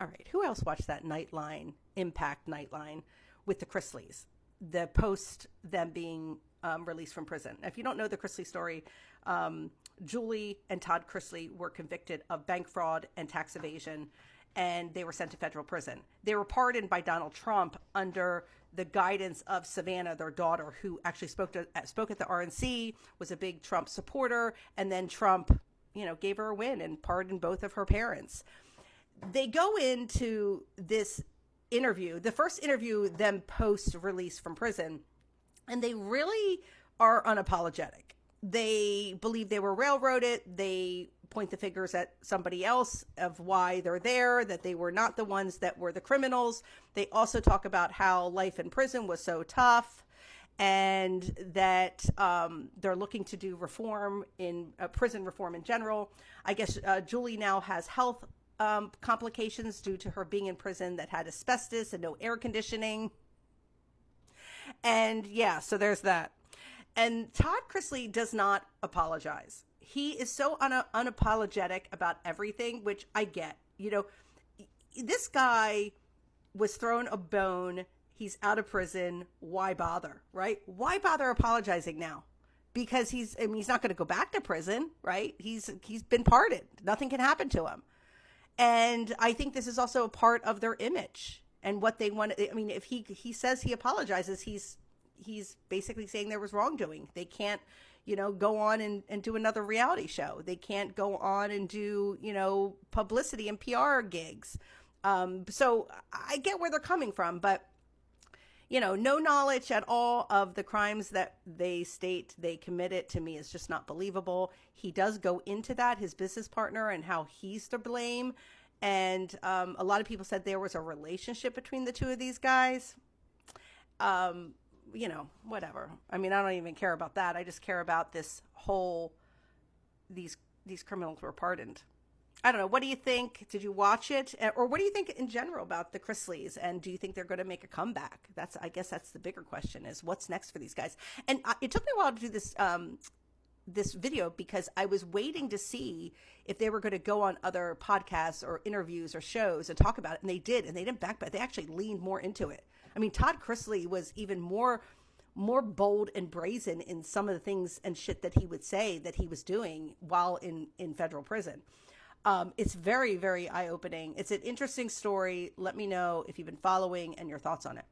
All right. Who else watched that Nightline, Impact Nightline with the Chrisleys? The post them being released from prison. If you don't know the Chrisley story, Julie and Todd Chrisley were convicted of bank fraud and tax evasion, and they were sent to federal prison. They were pardoned by Donald Trump under the guidance of Savannah, their daughter, who actually spoke at the RNC, was a big Trump supporter, and then Trump, gave her a win and pardoned both of her parents. They go into this interview, the first interview, them post-release from prison, and they really are unapologetic. They believe they were railroaded. They point the fingers at somebody else of why they're there, that they were not the ones that were the criminals. They also talk about how life in prison was so tough, and that they're looking to do reform in prison reform in general. I guess Julie now has health complications due to her being in prison that had asbestos and no air conditioning. And yeah, so there's that. And Todd Chrisley does not apologize. He is so unapologetic about everything, which I get. This guy was thrown a bone. He's out of prison. Why bother, right? Why bother apologizing now? Because he's not going to go back to prison, right? He's been pardoned. Nothing can happen to him. And I think this is also a part of their image and what they want. I mean, if he says he apologizes, he's basically saying there was wrongdoing. They can't, go on and do another reality show. They can't go on and do, publicity and PR gigs. So I get where they're coming from, but, no knowledge at all of the crimes that they state they committed, to me, is just not believable. He does go into that, his business partner, and how he's to blame. And a lot of people said there was a relationship between the two of these guys. Whatever. I mean, I don't even care about that. I just care about this whole, these criminals were pardoned. I don't know. What do you think? Did you watch it? Or what do you think in general about the Chrisleys? And do you think they're going to make a comeback? I guess that's the bigger question, is what's next for these guys? And it took me a while to do this video because I was waiting to see if they were going to go on other podcasts or interviews or shows and talk about it. And they did. And they didn't back, but they actually leaned more into it. I mean, Todd Chrisley was even more bold and brazen in some of the things and shit that he would say that he was doing while in federal prison. It's very, very eye-opening. It's an interesting story. Let me know if you've been following and your thoughts on it.